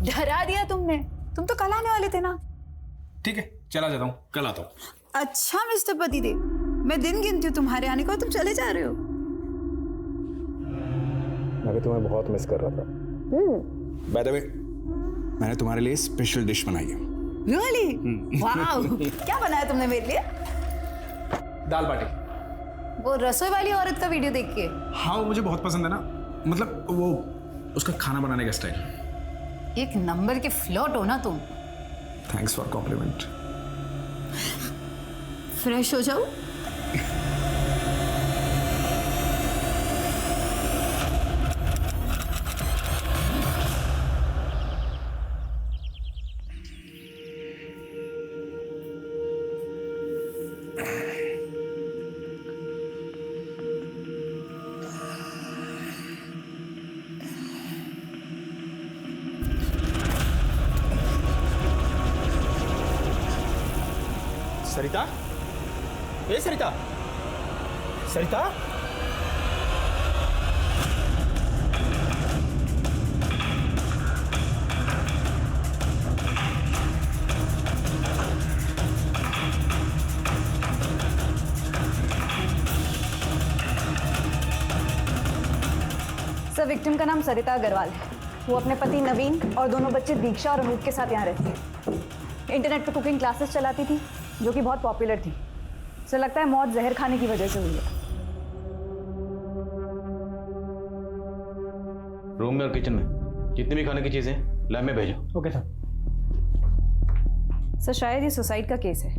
डरा दिया तुमने। तुम तो कल आने वाले थे ना। ठीक है, चला जाता हूँ, कल आता हूँ। अच्छा मिस्टर पतिदेव, मैं दिन गिनती हूँ तुम्हारे आने को, तुम चले जा रहे हो। मैं भी तुम्हें बहुत मिस कर रहा था। बाय द वे, मैंने तुम्हारे लिए स्पेशल डिश बनाई है। रियली? वाओ, क्या बनाया तुमने मेरे लिए? दाल बाटी। वो रसोई वाली औरत का वीडियो देख के? हाँ, वो मुझे बहुत पसंद है ना, मतलब वो उसका खाना बनाने का स्टाइल। एक नंबर के फ्लर्ट हो ना तुम। Thanks for complement. फ्रेश हो जाओ। सरिता, ए सरिता, सरिता, सर, विक्टिम का नाम सरिता अग्रवाल है। वो अपने पति नवीन और दोनों बच्चे दीक्षा और अनूप के साथ यहाँ रहती है। इंटरनेट पर कुकिंग क्लासेस चलाती थी जो कि बहुत पॉपुलर थी। सर, लगता है मौत जहर खाने की वजह से हुई है। रूम में और किचन में जितनी भी खाने की चीजें लैब में भेजो। Okay sir. सर, शायद ये सुसाइड का केस है।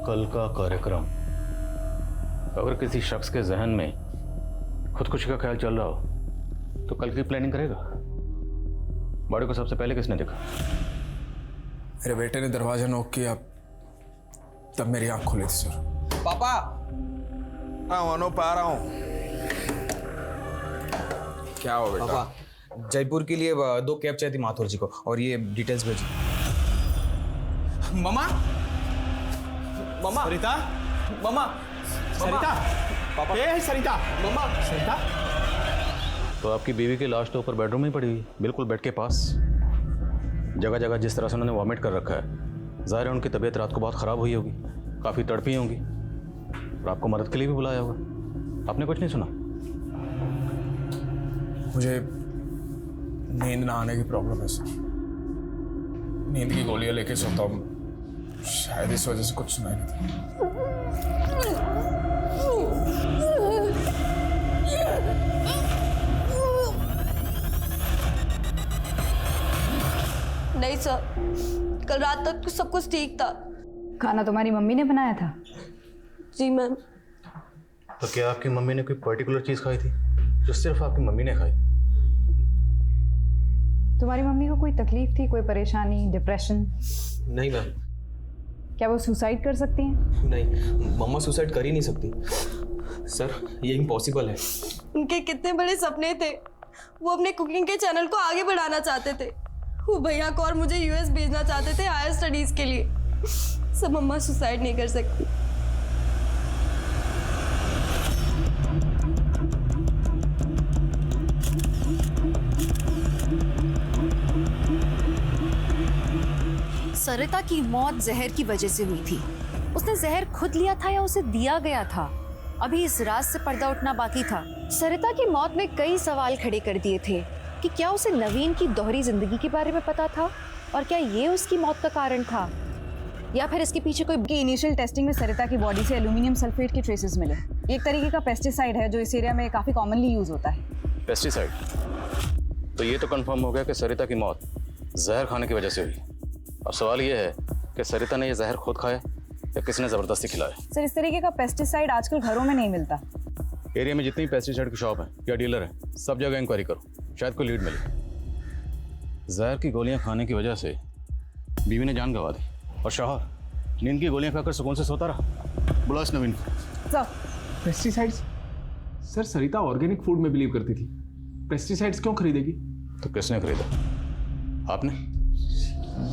कल का कार्यक्रम, अगर किसी शख्स के जहन में खुदकुशी का ख्याल चल रहा हो तो कल की प्लानिंग करेगा। बॉडी को सबसे पहले किसने देखा? मेरे बेटे ने दरवाजा नॉक किया, तब मेरी आंख खुली थी सर। पापा, अनूप आ रहा हूँ। क्या हो बेटा? पापा, जयपुर के लिए 2 कैब चाहिए थी माथुर जी को, और ये डिटेल्स भेजी। ममा, ममा, सरिता, ममा, सरिता, पापा, ए सरिता, ममा, सरिता। तो आपकी बीवी की लाश तो ऊपर बेडरूम में ही पड़ी हुई, बिल्कुल बेड के पास। जगह जगह जिस तरह से उन्होंने वॉमिट कर रखा है, जाहिर है उनकी तबीयत रात को बहुत ख़राब हुई होगी, काफ़ी तड़पी होंगी और आपको मदद के लिए भी बुलाया होगा। आपने कुछ नहीं सुना? मुझे नींद ना आने की प्रॉब्लम है सर। नींद की गोलियां लेके सोता हूँ, शायद इस वजह से कुछ सुनाई नहीं था। नहीं सर, कल रात तक सब कुछ ठीक था। खाना तुम्हारी मम्मी ने बनाया था? जी मैम। तो क्या आपकी मम्मी ने कोई पर्टिकुलर चीज़ खाई थी जो सिर्फ आपकी मम्मी ने खाई? तुम्हारी मम्मी को कोई तकलीफ थी, कोई परेशानी, डिप्रेशन? नहीं मैम। क्या वो सुसाइड कर सकती हैं? नहीं, मम्मा सुसाइड कर ही नहीं सकती सर, ये इम्पॉसिबल है। उनके कितने बड़े सपने थे। वो अपने कुकिंग के चैनल को आगे बढ़ाना चाहते थे। वो भैया को और मुझे यूएस भेजना चाहते थे हायर स्टडीज के लिए। सब मम्मा सुसाइड नहीं कर सकती। सरिता की मौत जहर की वजह से हुई थी। उसने जहर खुद लिया था या उसे दिया गया था? अभी इस राज से पर्दा उठना बाकी था। सरिता की मौत ने कई सवाल खड़े कर दिए थे कि क्या उसे नवीन की दोहरी जिंदगी के बारे में पता था और क्या ये उसकी मौत का कारण था, या फिर इसके पीछे कोई। इनिशियल टेस्टिंग में सरिता की बॉडी से एल्यूमिनियम सल्फेट के ट्रेसेस मिले। एक तरीके का पेस्टिसाइड है जो इस एरिया में काफ़ी कॉमनली यूज होता है। पेस्टिसाइड? तो ये तो कंफर्म हो गया कि सरिता की मौत जहर खाने की वजह से हुई। अब सवाल ये है कि सरिता ने ये जहर खुद खाया या किसने ज़बरदस्ती खिलाया? सर, इस तरीके का पेस्टिसाइड आजकल घरों में नहीं मिलता। एरिया में जितनी पेस्टिसाइड की शॉप है या डीलर है, सब जगह इंक्वायरी करो, शायद कोई लीड मिले। जहर की गोलियां खाने की वजह से बीवी ने जान गंवा दी और शौहर नींद की गोलियां खाकर सुकून से सोता रहा। बुला इस नवीन को। Sir, pesticides? सर, सरिता ऑर्गेनिक फूड में बिलीव करती थी, पेस्टिसाइड्स क्यों खरीदेगी? तो किसने खरीदा? आपने?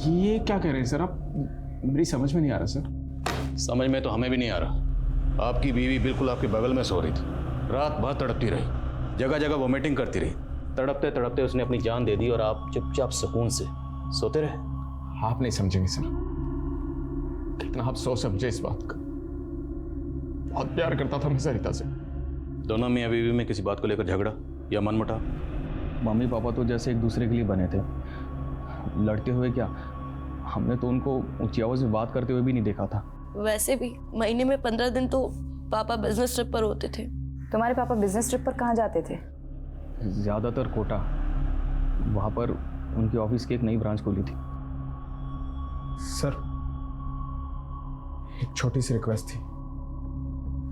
ये क्या कह रहे हैं सर आप? मेरी समझ में नहीं आ रहा सर। समझ में तो हमें भी नहीं आ रहा। आपकी बीवी बिल्कुल आपके बगल में सो रही थी, रात भर तड़पती रही, जगह जगह वोमिटिंग करती रही। तड़पते तड़पते उसने अपनी जान दे दी और आप चुपचाप सुकून से सोते रहे। आप नहीं समझेंगे सर, कितना आप सोच समझे इस बात का। बहुत प्यार करता था मैं सरिता से। दोनों मियां बीवी में किसी बात को लेकर झगड़ा या मनमुटाव? मम्मी पापा तो जैसे एक दूसरे के लिए बने थे, लड़ते हुए क्या, हमने तो उनको ऊंची आवाज में बात करते हुए भी नहीं देखा था। वैसे भी महीने में 15 दिन तो पापा बिजनेस ट्रिप पर होते थे। तुम्हारे पापा बिजनेस ट्रिप पर कहाँ जाते थे? ज़्यादातर कोटा, वहाँ पर उनकी ऑफिस की एक नई ब्रांच खोली थी। सर एक छोटी सी रिक्वेस्ट थी।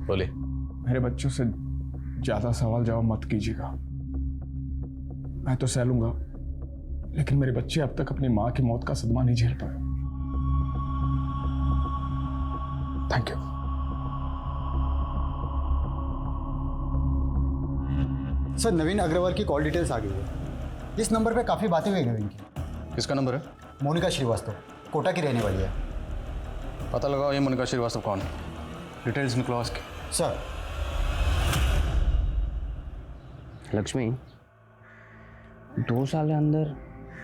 बोले। मेरे बच्चों से ज्यादा सवाल जवाब मत कीजिएगा। मैं तो सह लूंगा, लेकिन मेरे बच्चे अब तक अपनी मां की मौत का सदमा नहीं झेल पाए। Thank you. सर नवीन अग्रवाल की कॉल डिटेल्स आ गई है। इस नंबर पे काफ़ी बातें हुई नवीन की। किसका नंबर है? मोनिका श्रीवास्तव, कोटा की रहने वाली है। पता लगाओ ये मोनिका श्रीवास्तव कौन है। डिटेल्स निकलो उसके। सर लक्ष्मी, 2 साल के अंदर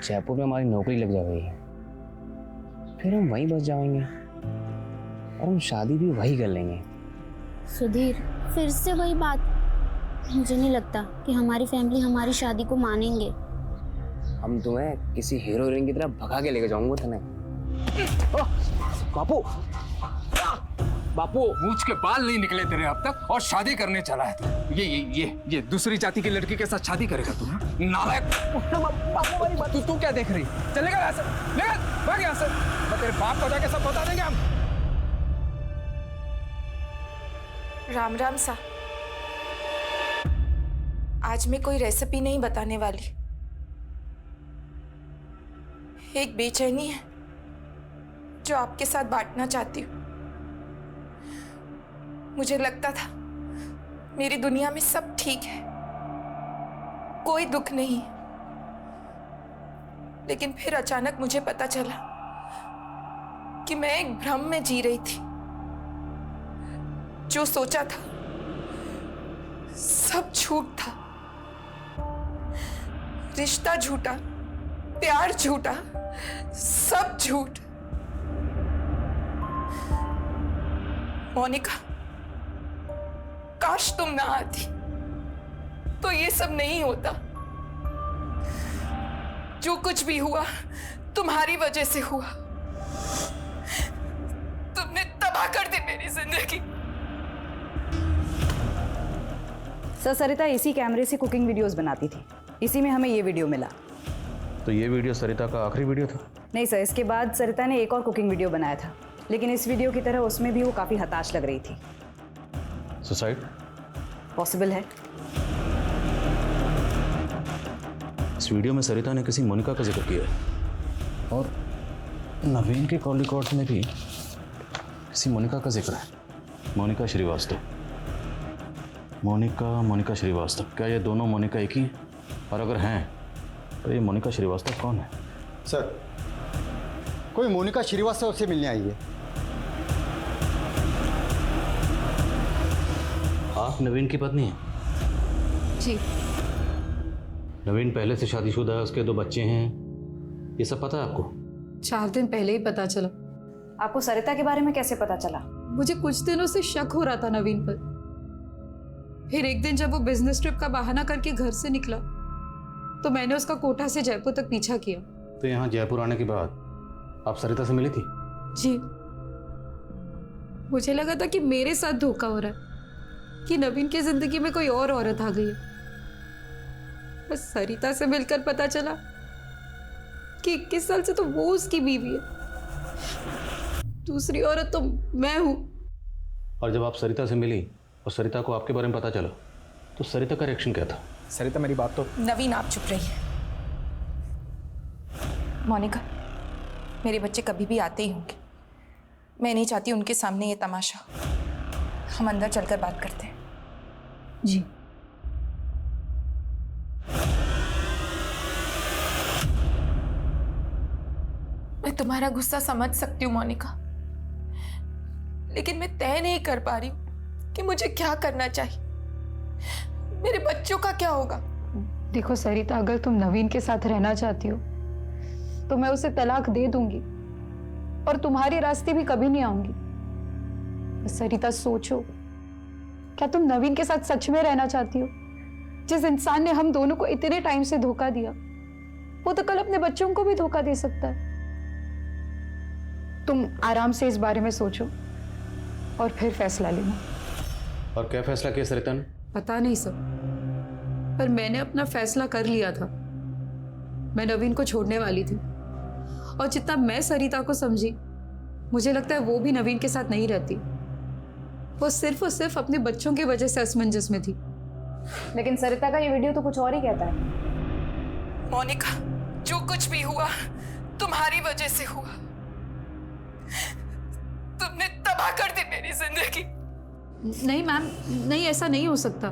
जयपुर में हमारी नौकरी लग जाएगी, फिर हम वहीं बस जाएंगे और हम शादी भी वहीं कर लेंगे। सुधीर, फिर से वही बात। मुझे नहीं लगता कि हमारी फैमिली हमारी शादी को मानेंगे। हम तुम्हें किसी हीरो हीरोइन की तरह भगा के लेके जाऊंगा तुम्हें। बापू, बापू, मूंछ के बाल नहीं निकले तेरे अब तक और शादी करने चला है तू। ये दूसरी जाति की लड़की के साथ शादी करेगा तू? नालायक। बापू वाली बात तू क्या देख रही? चलेगा यहाँ से, निकल भाग यहाँ से। मैं तेरे बाप को जाके सब बता देंगे हम। राम राम सा। आज मैं कोई रेसिपी नहीं बताने वाली। एक बेचैनी है जो आपके साथ बांटना चाहती हूँ। मुझे लगता था मेरी दुनिया में सब ठीक है, कोई दुख नहीं, लेकिन फिर अचानक मुझे पता चला कि मैं एक भ्रम में जी रही थी। जो सोचा था सब झूठ था। रिश्ता झूठा, प्यार झूठा, सब झूठ। मोनिका, काश तुम ना आती तो ये सब नहीं होता। जो कुछ भी हुआ तुम्हारी वजह से हुआ। तुमने तबाह कर दी मेरी जिंदगी। सर, सरिता इसी कैमरे से कुकिंग वीडियोस बनाती थी, इसी में हमें ये वीडियो मिला। तो ये वीडियो सरिता का आखिरी वीडियो था? नहीं सर, इसके बाद सरिता ने एक और कुकिंग वीडियो बनाया था, लेकिन इस वीडियो की तरह उसमें भी वो काफ़ी हताश लग रही थी। सुसाइड? पॉसिबल है। इस वीडियो में सरिता ने किसी मोनिका का जिक्र किया है और नवीन के कॉल रिकॉर्ड्स में भी किसी मोनिका का जिक्र है। मोनिका श्रीवास्तव। मोनिका श्रीवास्तव। क्या ये दोनों मोनिका एक ही हैं? और अगर हैं तो ये मोनिका श्रीवास्तव कौन है? सर कोई मोनिका श्रीवास्तव से मिलने आई है। आप नवीन की पत्नी हैं? जी। नवीन पहले से शादीशुदा है, उसके 2 बच्चे हैं, ये सब पता है आपको? 4 दिन पहले ही पता चला। आपको सरिता के बारे में कैसे पता चला? मुझे कुछ दिनों से शक हो रहा था नवीन पर। फिर एक दिन जब वो बिजनेस ट्रिप का बहाना करके घर से निकला तो मैंने उसका कोटा से जयपुर तक पीछा किया। तो यहाँ जयपुर आने के बाद आप सरिता से मिली थी? जी। मुझे लगा था कि मेरे साथ धोखा हो रहा है, कि नवीन की जिंदगी में कोई और औरत आ गई है। बस सरिता से मिलकर पता चला कि 21 साल से तो वो उसकी बीवी है, दूसरी औरत तो मैं हूं। और जब आप सरिता से मिली और सरिता को आपके बारे में पता चला तो सरिता का रिएक्शन क्या था? सरिता मेरी बात तो। नवीन आप चुप रहिए। मोनिका, मेरे बच्चे कभी भी आते ही होंगे। मैं नहीं चाहती उनके सामने ये तमाशा। हम अंदर चलकर बात करते हैं। जी। मैं तुम्हारा गुस्सा समझ सकती हूँ मोनिका, लेकिन मैं तय नहीं कर पा रही हूँ कि मुझे क्या करना चाहिए। मेरे बच्चों का क्या होगा? देखो सरिता, अगर तुम नवीन के साथ रहना चाहती हो तो मैं उसे तलाक दे दूंगी और तुम्हारे रास्ते भी कभी नहीं आऊंगी। सरिता सोचो, क्या तुम नवीन के साथ सच में रहना चाहती हो? जिस इंसान ने हम दोनों को इतने टाइम से धोखा दिया, वो तो कल अपने बच्चों को भी धोखा दे सकता है। तुम आराम से इस बारे में सोचो और फिर फैसला लेना। और क्या फैसला किया सरिता ने? पता नहीं सर, पर मैंने अपना फैसला कर लिया था। मैं नवीन को छोड़ने वाली थी और जितना मैं सरिता को समझी, मुझे लगता है वो भी नवीन के साथ नहीं रहती। वो सिर्फ और सिर्फ अपने बच्चों की वजह से असमंजस में थी। लेकिन सरिता का ये वीडियो तो कुछ और ही कहता है। मोनिका, जो कुछ भी हुआ तुम्हारी वजह से हुआ। तुमने तबाह कर दी मेरी जिंदगी। नहीं मैम, नहीं, ऐसा नहीं हो सकता।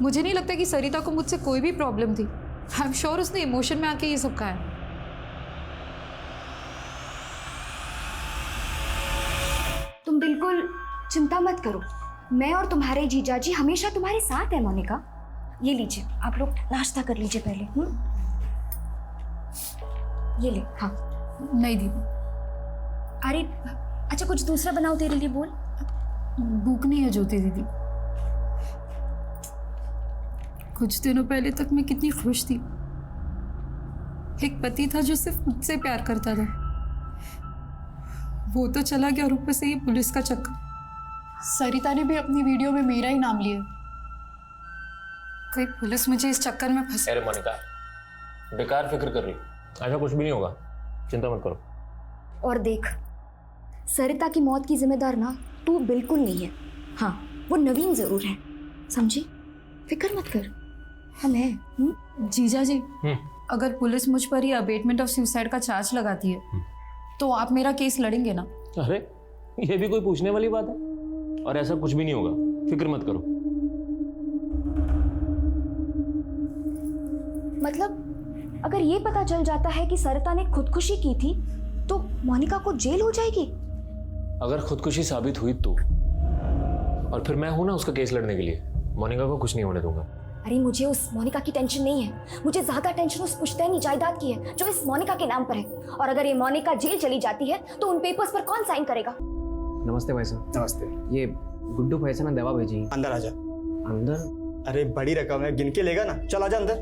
मुझे नहीं लगता कि सरिता को मुझसे कोई भी प्रॉब्लम थी। आई एम श्योर उसने इमोशन में आके ये सब कहा है। तुम बिल्कुल चिंता मत करो, मैं और तुम्हारे जीजा जी हमेशा तुम्हारे साथ है मोनिका। ये लीजिए, आप लोग नाश्ता कर लीजिए पहले। ये ले। हाँ नहीं दीदी। अरे अच्छा, कुछ दूसरा बनाओ तेरे लिए। बोल। भूख नहीं है ज्योति दीदी। कुछ दिनों पहले तक मैं कितनी खुश थी। एक पति था जो सिर्फ मुझसे प्यार करता था, वो तो चला गया और ऊपर से ये पुलिस का चक्कर। सरिता ने भी अपनी वीडियो में मेरा ही नाम लिया। कहीं पुलिस मुझे इस चक्कर में फंस। अरे मोनिका, बेकार फिक्र कर रही, ऐसा कुछ भी नहीं होगा, चिंता मत करो। और देख, सरिता की मौत की जिम्मेदार ना तू बिल्कुल नहीं है। हाँ, वो नवीन जरूर है, समझी? फिक्र मत कर, हम हैं। जीजा जी, अगर पुलिस मुझ पर ही अबेटमेंट ऑफ सुसाइड का चार्ज लगाती है तो आप मेरा केस लड़ेंगे ना? अरे ये भी कोई पूछने वाली बात है? और ऐसा कुछ भी नहीं होगा, फिक्र मत करो। मतलब अगर ये पता चल जाता है कि सरिता ने खुदकुशी की थी तो मोनिका को जेल हो जाएगी? अगर खुदकुशी साबित हुई तो, और फिर मैं हूं ना उसका केस लड़ने के लिए। मोनिका को कुछ नहीं होने दूंगा। अरे मुझे उस मोनिका की टेंशन नहीं है, मुझे ज्यादा टेंशन उस पुश्तैनी जायदाद की है जो इस मोनिका के नाम पर है। और अगर ये मोनिका जेल चली जाती है तो उन पेपर्स पर कौन साइन करेगा? नमस्ते भाई साहब। नमस्ते। ये गुड्डू भाई से ना दवा भेजी। अंदर आ जा। अंदर? अरे बड़ी रकम है, गिन के लेगा ना। चल आजा अंदर।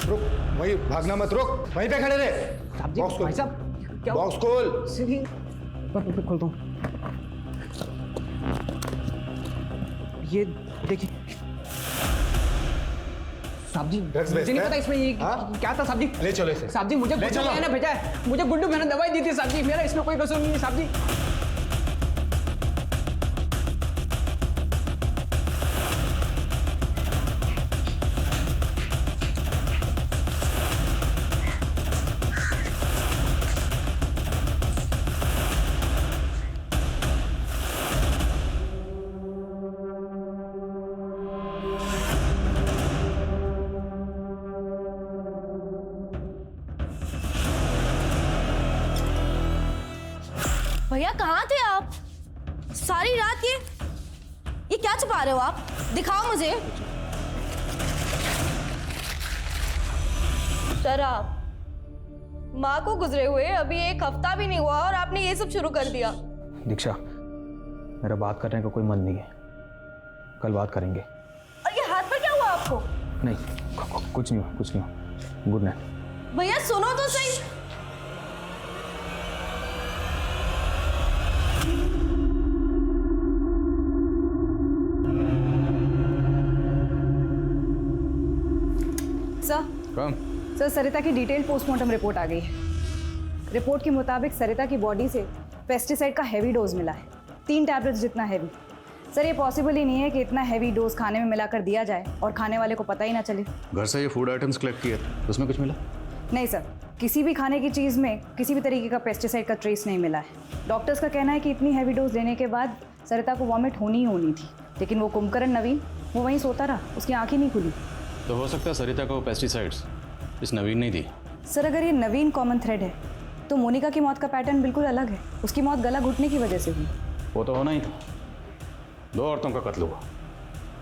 रुक, वही भागना मत, रुक वहीं पे खड़े रहे। बॉक्स खोल भाई साहब, क्या बॉक्स खोल। खोलता हूँ। ये देखिए साहब जी, मुझे नहीं पता इसमें ये क्या था साहब जी। ले चलो इसे। साहब जी, मुझे गुड्डू भैया ने भेजा है, मुझे गुड्डू भैया ने दवाई दी थी साहब जी, मेरा इसमें कोई कसूर नहीं है साहब जी। भैया कहाँ थे आप सारी रात? ये क्या छुपा रहे हो आप? दिखाओ मुझे। सर, आप माँ को गुजरे हुए अभी एक हफ्ता भी नहीं हुआ और आपने ये सब शुरू कर दिया। दीक्षा, मेरा बात करने का कोई मन नहीं है, कल बात करेंगे। और ये हाथ पर क्या हुआ आपको? नहीं, कुछ नहीं हुआ, कुछ नहीं हुआ। Good night. भैया सुनो तो सही। सर, सरिता की डिटेल पोस्टमार्टम रिपोर्ट आ गई है। रिपोर्ट के मुताबिक सरिता की बॉडी से पेस्टिसाइड का हैवी डोज मिला है, 3 टैबलेट्स जितना हैवी। सर, ये पॉसिबल ही नहीं है कि इतना हैवी डोज खाने में मिलाकर दिया जाए और खाने वाले को पता ही ना चले। घर से ये फूड आइटम्स कलेक्ट किए थे, उसमें कुछ मिला? नहीं सर, किसी भी खाने की चीज़ में किसी भी तरीके का पेस्टिसाइड का ट्रेस नहीं मिला है। डॉक्टर्स का कहना है कि इतनी हैवी डोज लेने के बाद सरिता को वॉमिट होनी ही होनी थी, लेकिन वो कुंभकर्ण नवीन वो वहीं सोता रहा, उसकी आँखें नहीं खुली। तो हो सकता है सरिता को पेस्टिसाइड्स इस नवीन ने दी। सर, अगर ये नवीन कॉमन थ्रेड है तो मोनिका की मौत का पैटर्न बिल्कुल अलग है। उसकी मौत गला घुटने की वजह से हुई। वो तो होना ही था। 2 औरतों का कत्ल हुआ,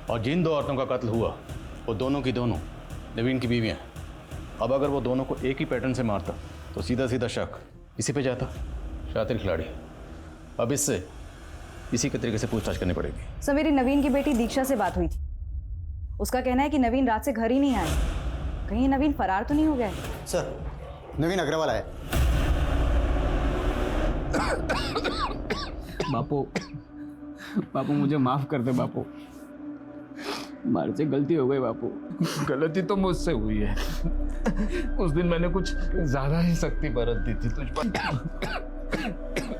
और जिन 2 औरतों का कत्ल हुआ वो दोनों की दोनों नवीन की बीवियाँ हैं। अब अगर वो दोनों को एक ही पैटर्न से मारता तो सीधा सीधा शक इसी पे जाता। शातिर खिलाड़ी। अब इससे इसी के तरीके से पूछताछ करनी पड़ेगी। सर मेरी नवीन की बेटी दीक्षा से बात हुई थी। उसका कहना है कि नवीन रात से घर ही नहीं आया। कहीं नवीन फरार तो नहीं हो गया है? सर नवीन अग्रवाल आया। बापू, बापू मुझे माफ कर दे बापू, मारे से गलती हो गई बापू। गलती तो मुझसे हुई है। उस दिन मैंने कुछ ज्यादा ही सख्ती बरत दी थी तुझ पर।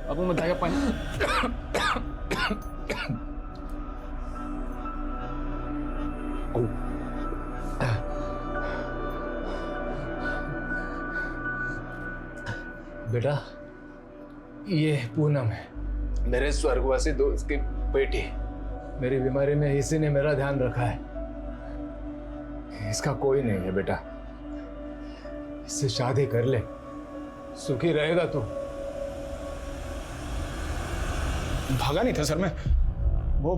बापू मैं जाके पानी। बेटा, ये पूनम है, मेरे स्वर्गवासी दोस्त की बेटी। मेरी बीमारी में इसी ने मेरा ध्यान रखा है। इसका कोई नहीं है बेटा, इससे शादी कर ले, सुखी रहेगा तू। भागा नहीं था सर मैं, वो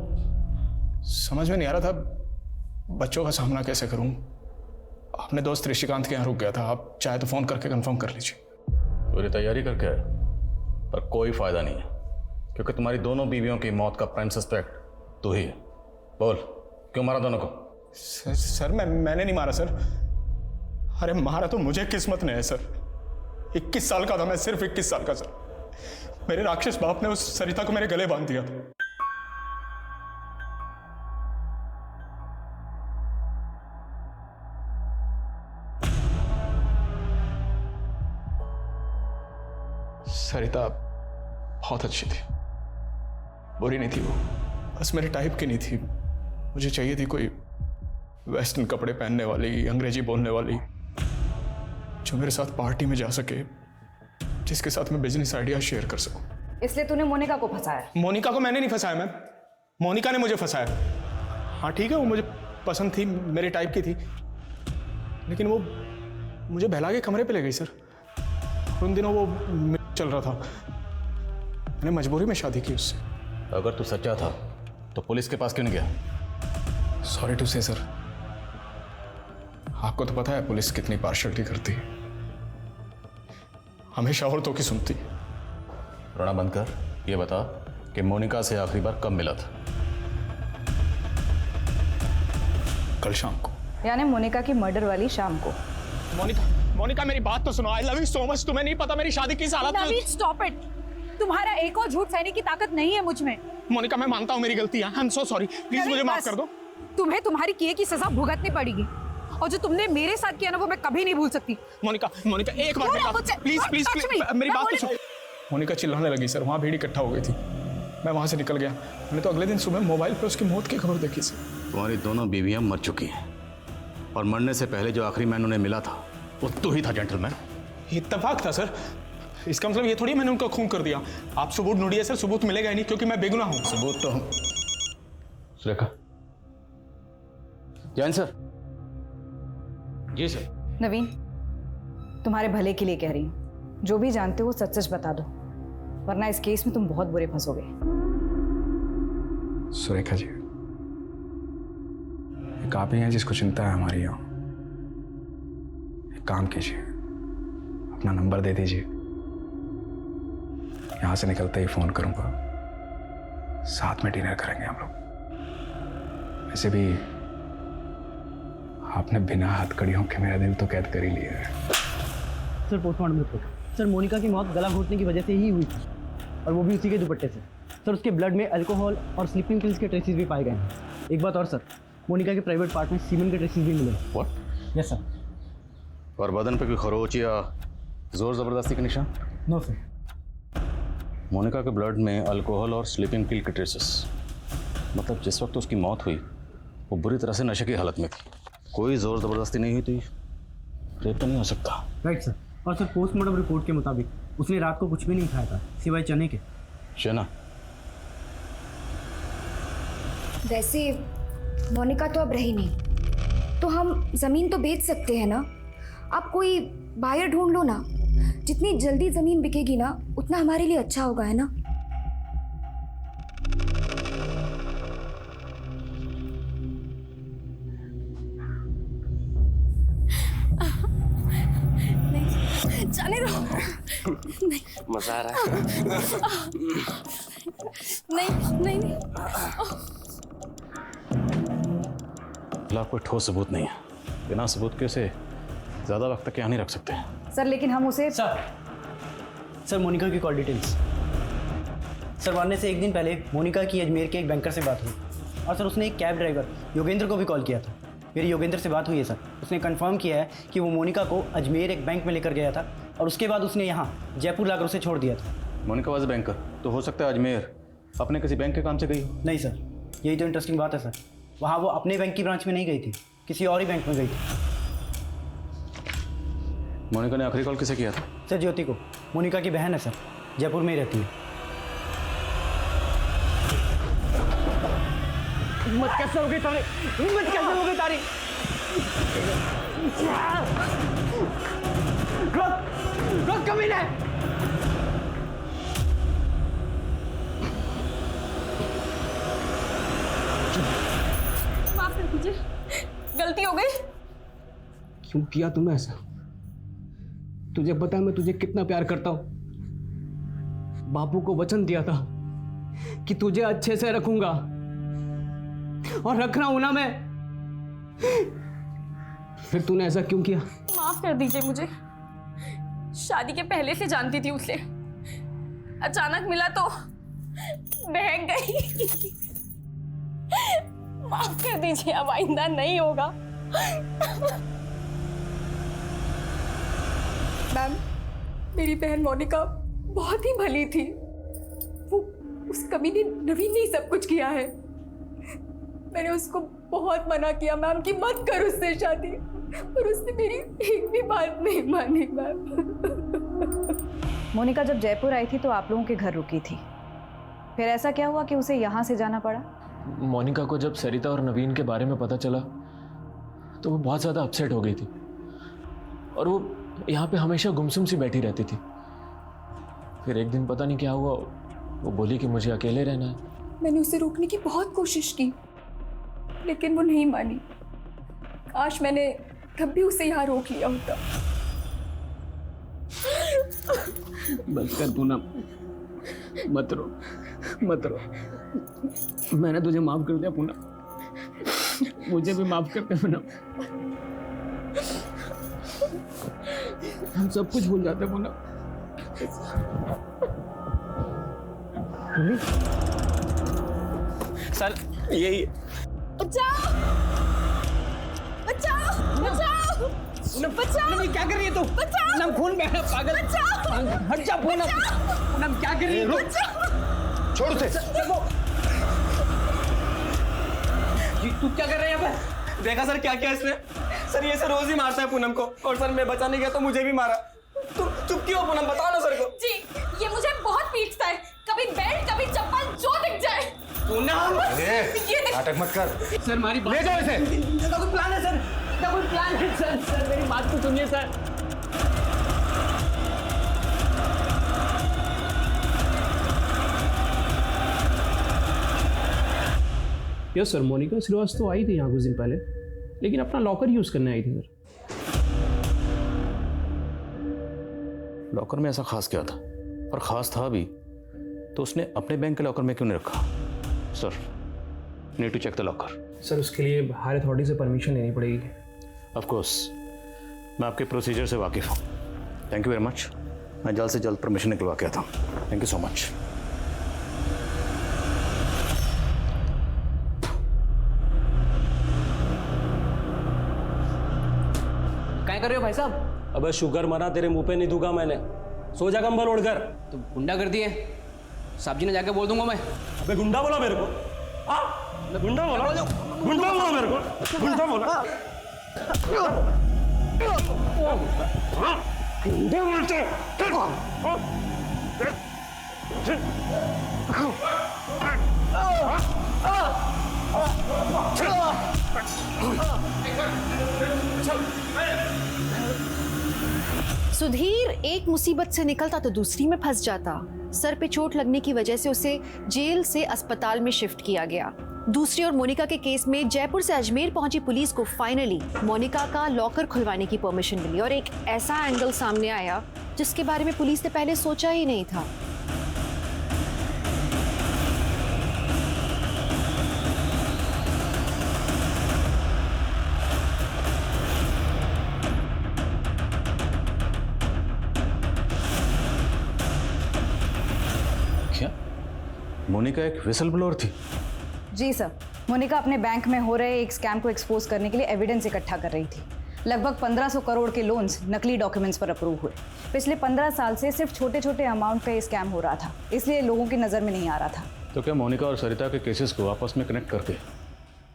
समझ में नहीं आ रहा था बच्चों का सामना कैसे करूं। अपने दोस्त ऋषिकांत के यहाँ रुक गया था, आप चाहे तो फोन करके कंफर्म कर लीजिए। पूरी तैयारी करके आए, पर कोई फायदा नहीं है, क्योंकि तुम्हारी दोनों बीवियों की मौत का प्राइम सस्पेक्ट तू ही है। बोल, क्यों मारा दोनों को? सर मैंने नहीं मारा सर। अरे मारा तो मुझे किस्मत ने है सर। 21 साल का था मैं, सिर्फ 21 साल का सर। मेरे राक्षस बाप ने उस सरिता को मेरे गले बांध दिया था। सरिता बहुत अच्छी थी, बुरी नहीं थी वो, बस मेरे टाइप की नहीं थी। मुझे चाहिए थी कोई वेस्टर्न कपड़े पहनने वाली, अंग्रेजी बोलने वाली, जो मेरे साथ पार्टी में जा सके, जिसके साथ मैं बिजनेस आइडिया शेयर कर सकूं। इसलिए तूने मोनिका को फंसाया? मोनिका को मैंने नहीं फंसाया मैम, मोनिका ने मुझे फंसाया। हाँ ठीक है, वो मुझे पसंद थी, मेरे टाइप की थी, लेकिन वो मुझे बहला के कमरे पे ले गई सर। उन दिनों वो चल रहा था, मैंने मजबूरी में शादी की उससे। अगर तू सच्चा था तो पुलिस के पास क्यों नहीं गया? सॉरी टू से सर, आपको तो पता है पुलिस कितनी पार्शलिटी करती है, हमेशा औरतों की सुनती है। रोना बंद कर, ये बता कि मोनिका से आखिरी बार कब मिला था? कल शाम को। यानी मोनिका की मर्डर वाली शाम को। मोनिका मेरी बात तो सुनो। I love you so much. तुम्हें नहीं पता मेरी शादी किस हालत में। नवीन स्टॉप इट, तुम्हारा एक और झूठ सहने की ताकत नहीं है मुझ में। मोनिका मैं मानता हूँ मेरी गलती है, I am so sorry, please मुझे माफ कर दो। तुम्हें तुम्हारी किए की सजा भुगतनी पड़ेगी, और जो तुमने मेरे साथ किया ना वो मैं कभी नहीं भूल सकती। मोनिका एक बार प्लीज प्लीज मेरी बात तो सुनो। मोनिका चिल्लाने लगी सर, वहाँ भीड़ इकट्ठा हो गई थी, मैं वहाँ से निकल गया। मैंने तो अगले दिन सुबह मोबाइल पे उसकी मौत की खबर देखी सर। तुम्हारी दोनों बीवियां मर चुकी हैं, और मरने से पहले जो आखिरी मैन उन्हें मिला था वो तू ही था जेंटलमैन। इत्तेफाक था सर, इसका मतलब ये थोड़ी मैंने उनका खून कर दिया। आप सबूत ढूंढिए सर, सबूत मिलेगा ही नहीं, क्योंकि मैं बेगुनाह हूँ। सबूत तो सुरेखा। जैन सर। जी सर। नवीन, तुम्हारे भले के लिए कह रही हूँ, जो भी जानते हो सच सच बता दो, वरना इस केस में तुम बहुत बुरे फंसोगे। सुरेखा जी, एक आप ही हैं जिसको चिंता है हमारी यहाँ। एक काम कीजिए, अपना नंबर दे दीजिए, यहाँ से निकलते ही फोन करूंगा, साथ में डिनर करेंगे हम लोग। वैसे भी आपने बिना हथकड़ियों के मेरा दिल तो कैद कर ही लिया है। Sir postmortem report. Sir Monica की मौत गला घोटने की वजह से ही हुई थी, और वो भी उसी के दुपट्टे से। सर उसके ब्लड में अल्कोहल और स्लीपिंग पिल्स के ट्रेसेस भी पाए गए हैं। एक बात और सर, मोनिका के प्राइवेट पार्ट में सीमेंट के ट्रेसेस भी मिले। व्हाट? Yes sir. और बदन पे कोई खरोच या जोर जबरदस्ती के निशान? No sir. मोनिका के ब्लड में अल्कोहल और स्लीपिंग पिल के ट्रेसेस, मतलब जिस वक्त उसकी मौत हुई वो बुरी तरह से नशे की हालत में थी, कोई जोर जबरदस्ती नहीं हुई थी, रेप तो नहीं हो सकता। Right sir. और सर पोस्टमार्टम रिपोर्ट के मुताबिक उसने रात को कुछ भी नहीं खाया था सिवाय चने के। चना? वैसे मोनिका तो अब रही नहीं, तो हम ज़मीन तो बेच सकते हैं ना। आप कोई बायर ढूंढ लो ना, जितनी जल्दी ज़मीन बिकेगी ना उतना हमारे लिए अच्छा होगा, है ना? जाने दो। नहीं मजा आ रहा है। नहीं। खिलाफ कोई ठोस सबूत नहीं है। बिना सबूत के उसे ज़्यादा वक्त तक यहाँ नहीं रख सकते। सर लेकिन हम उसे सर मोनिका की कॉल डिटेल्स। सर मारने से एक दिन पहले मोनिका की अजमेर के एक बैंकर से बात हुई और सर उसने एक कैब ड्राइवर योगेंद्र को भी कॉल किया था। मेरी योगेंद्र से बात हुई है सर। उसने कंफर्म किया है कि वो मोनिका को अजमेर एक बैंक में लेकर गया था और उसके बाद उसने यहाँ जयपुर लाकर उसे छोड़ दिया था। मोनिका वाज बैंकर, तो हो सकता है अजमेर अपने किसी बैंक के काम से गई हो। नहीं सर, यही तो इंटरेस्टिंग बात है सर। वहाँ वो अपने बैंक की ब्रांच में नहीं गई थी, किसी और ही बैंक में गई थी। मोनिका ने आखिरी कॉल किसे किया था? सर ज्योति को। मोनिका की बहन है सर, जयपुर में ही रहती है। हिम्मत कैसे हो गई तारी? हिम्मत कैसे हो गई तारी? रोक कमीने! माफ कर दीजिए, गलती हो गई। क्यों किया तुमने ऐसा? तुझे पता है मैं तुझे कितना प्यार करता हूं। बापू को वचन दिया था कि तुझे अच्छे से रखूंगा और रख रहा हूं ना मैं। फिर तूने ऐसा क्यों किया? माफ कर दीजिए मुझे। शादी के पहले से जानती थी उसे, अचानक मिला तो बहक गई। माफ कर दीजिए, अब आइंदा नहीं होगा। मैम, मेरी बहन मोनिका बहुत ही भली थी। वो उस कमीने नवीन ने सब कुछ किया है। मैंने उसको बहुत मना किया मैम कि मत कर उससे शादी, पर उसने मेरी एक भी बात नहीं मानी मैम। मोनिका जब जयपुर आई थी तो आप लोगों के घर रुकी थी, फिर ऐसा क्या हुआ कि उसे यहाँ से जाना पड़ा? मोनिका को जब सरिता और नवीन के बारे में पता चला तो वो बहुत ज़्यादा अपसेट हो गई थी और वो यहाँ पे हमेशा गुमसुम सी बैठी रहती थी। फिर एक दिन पता नहीं क्या हुआ, वो बोली कि मुझे अकेले रहना है। मैंने उसे रोकने की बहुत कोशिश की, लेकिन वो नहीं मानी। काश मैंने तब भी उसे यहाँ रोक लिया होता। बस कर पूनम, मत रो मत रो। मैंने तुझे माफ कर दिया पूनम, मुझे भी माफ कर दे पूनम। हम सब कुछ भूल जाते पूनम। सर यही बचाओ बचाओ बचाओ बचाओ! क्या कर रही है तू? पूनम खून बह रहा पागल। हट जा पूनम। पूनम क्या कर रही है? छोड़ उसे। तू क्या कर रहा है यहाँ पे? देखा सर क्या किया इसने? सर ये सर रोज ही मारता है पूनम को, और सर मैं बचाने गया तो मुझे भी मारा। तुम चुप क्यों हो पूनम? बताओ ना सर को। जी, ये मुझे बहुत पीटता है, कभी बेल्ट कभी चप्पल जो दिख जाए। पूनम नाटक मत कर। सर हमारी बात ले जाओ इसे। इसका कोई प्लान है सर? इसका कोई प्लान है सर? सर मेरी बात तो सुनिए sir. Yes sir, Monika Srivastava आई थी यहाँ कुछ दिन पहले, लेकिन अपना लॉकर यूज करने आई थी सर। लॉकर में ऐसा खास क्या था? और खास था भी तो उसने अपने बैंक के लॉकर में क्यों नहीं रखा? Sir, need to check the locker. Sir उसके लिए हायर अथॉरिटी से परमिशन लेनी पड़ेगी। ऑफ कोर्स, मैं आपके प्रोसीजर से वाकिफ़ हूँ। Thank you very much. मैं जल्द से जल्द परमिशन निकलवा के आता हूँ। Thank you so much. क्या कर रहे हो भाई साहब? अबे शुगर मना तेरे मुंह पे नहीं दूंगा मैंने। सो जा कंबल ओढ़कर। तो गुंडा कर दिए साहब जी ने, जाके बोल दूंगा मैं। अबे गुंडा बोला मेरे को? हाँ गुंडा बोला? गुंडा बोला मेरे को? गुंडा बोला? गुंडा बोलते? सुधीर एक मुसीबत से निकलता तो दूसरी में फंस जाता। सर पे चोट लगने की वजह से उसे जेल से अस्पताल में शिफ्ट किया गया। दूसरी ओर मोनिका के केस में जयपुर से अजमेर पहुंची पुलिस को फाइनली मोनिका का लॉकर खुलवाने की परमिशन मिली और एक ऐसा एंगल सामने आया जिसके बारे में पुलिस ने पहले सोचा ही नहीं था। क्या मोनिका एक विसल ब्लोअर थी? जी सर, मोनिका अपने बैंक में हो रहे एक स्कैम को एक्सपोज करने के लिए एविडेंस इकट्ठा कर रही थी। लगभग 1500 करोड़ के लोन्स नकली डॉक्यूमेंट्स पर अप्रूव हुए। पिछले 15 साल से सिर्फ छोटे छोटे अमाउंट का ये स्कैम हो रहा था, इसलिए लोगों की नज़र में नहीं आ रहा था। तो क्या मोनिका और सरिता के केसेस को आपस में कनेक्ट करके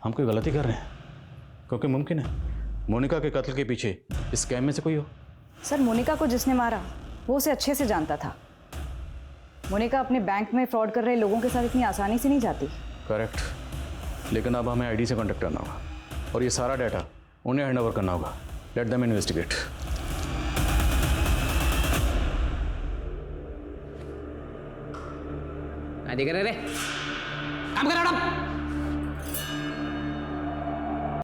हम कोई गलती कर रहे हैं? क्योंकि मुमकिन है मोनिका के कत्ल के पीछे इस स्कैम में से कोई हो। सर, मोनिका को जिसने मारा वो उसे अच्छे से जानता था। मोनिका अपने बैंक में फ्रॉड कर रहे लोगों के साथ इतनी आसानी से नहीं जाती। करेक्ट, लेकिन अब हमें आईडी से कांटेक्ट करना होगा और ये सारा डाटा उन्हें हैंड ओवर करना होगा। Let them investigate. क्या देख रहे रे? काम करो मैडम।